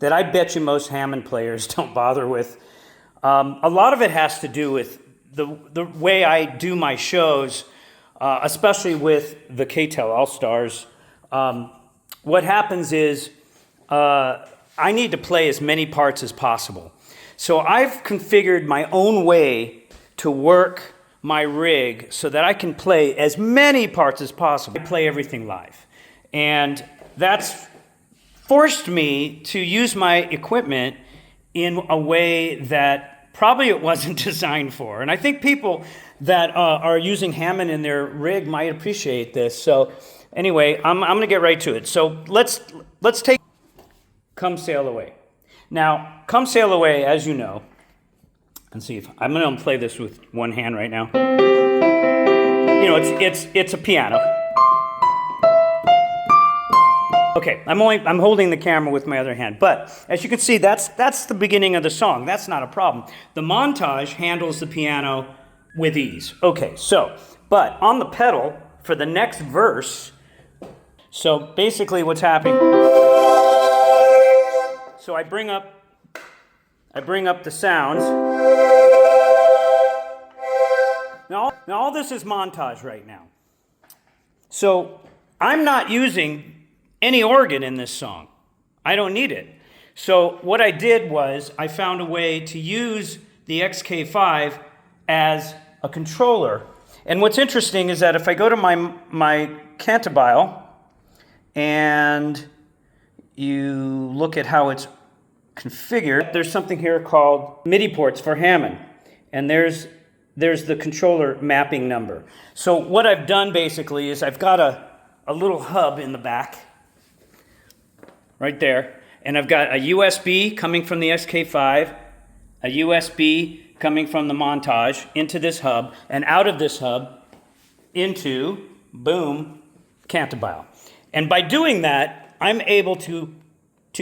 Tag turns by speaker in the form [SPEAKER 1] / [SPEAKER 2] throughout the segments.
[SPEAKER 1] that I bet you most Hammond players don't bother with. A lot of it has to do with the way I do my shows, especially with the K-Tel All-Stars. What happens is I need to play as many parts as possible. So I've configured my own way to work my rig so that I can play as many parts as possible. I play everything live. And that's forced me to use my equipment in a way that probably it wasn't designed for. And I think people that are using Hammond in their rig might appreciate this. So anyway, I'm going to get right to it. So let's take Come Sail Away. Now, Come Sail Away, as you know, and see if I'm going to play this with one hand right now. You know, it's a piano. Okay, I'm holding the camera with my other hand, but as you can see, that's the beginning of the song. That's not a problem. The Montage handles the piano with ease. Okay, so, but on the pedal for the next verse, so basically what's happening, so I bring up the sounds. Now all this is Montage right now. So I'm not using any organ in this song. I don't need it. So what I did was I found a way to use the XK5 as a controller. And what's interesting is that if I go to my Cantabile and you look at how it's configured, there's something here called MIDI ports for Hammond. And there's the controller mapping number. So what I've done basically is I've got a little hub in the back, right there, and I've got a USB coming from the XK5, a USB coming from the Montage into this hub, and out of this hub into, boom, Cantabile. And by doing that, I'm able to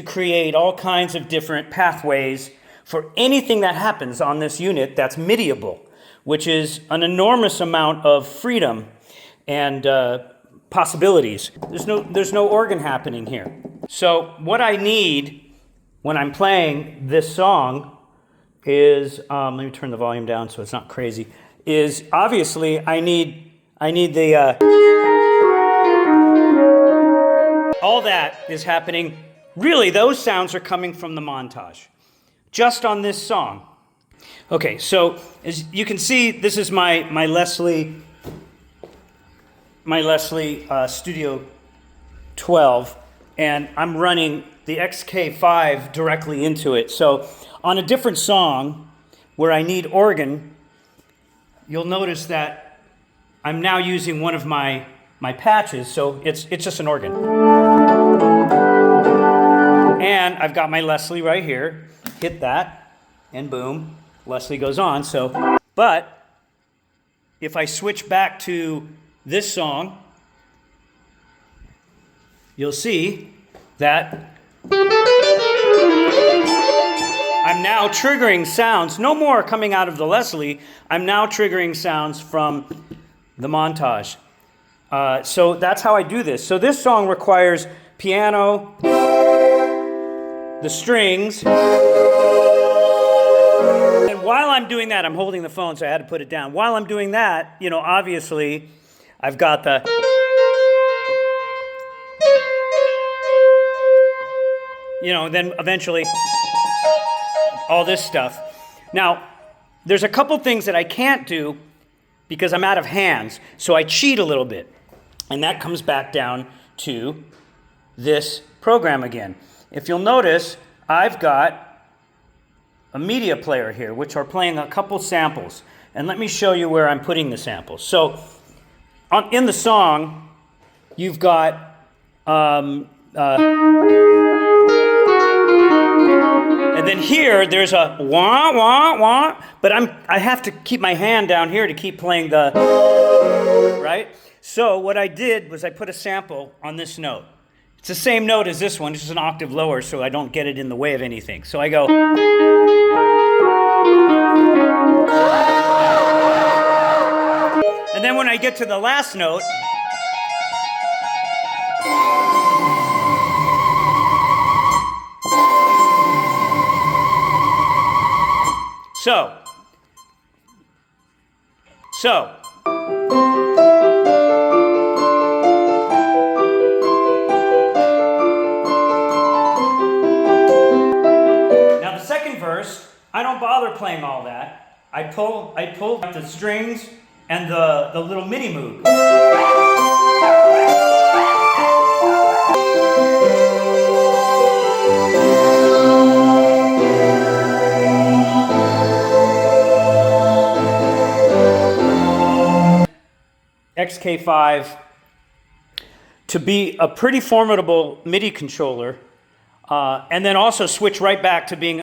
[SPEAKER 1] create all kinds of different pathways for anything that happens on this unit that's MIDIable, which is an enormous amount of freedom and possibilities. There's no organ happening here. So what I need when I'm playing this song is, let me turn the volume down so it's not crazy, is obviously I need the, all that is happening. Really, those sounds are coming from the Montage, just on this song. Okay, so as you can see, this is my Leslie Studio 12, and I'm running the XK5 directly into it. So on a different song where I need organ, you'll notice that I'm now using one of my patches, so it's just an organ. And I've got my Leslie right here, hit that, and boom, Leslie goes on. So, but if I switch back to this song, you'll see that I'm now triggering sounds, no more coming out of the Leslie, I'm now triggering sounds from the Montage. So that's how I do this. So this song requires piano, the strings, and while I'm doing that, I'm holding the phone, so I had to put it down. While I'm doing that, you know, obviously, I've got the, you know, then eventually, all this stuff. Now, there's a couple things that I can't do because I'm out of hands, so I cheat a little bit. And that comes back down to this program again. If you'll notice, I've got a media player here, which are playing a couple samples. And let me show you where I'm putting the samples. So, in the song, you've got and then here, there's a wah, wah, wah, but I have to keep my hand down here to keep playing the, right? So what I did was I put a sample on this note. It's the same note as this one, it's just an octave lower so I don't get it in the way of anything. So I go, and then when I get to the last note, So. Now the second verse, I don't bother playing all that. I pull out the strings and the little mini moog. XK5 to be a pretty formidable MIDI controller, and then also switch right back to being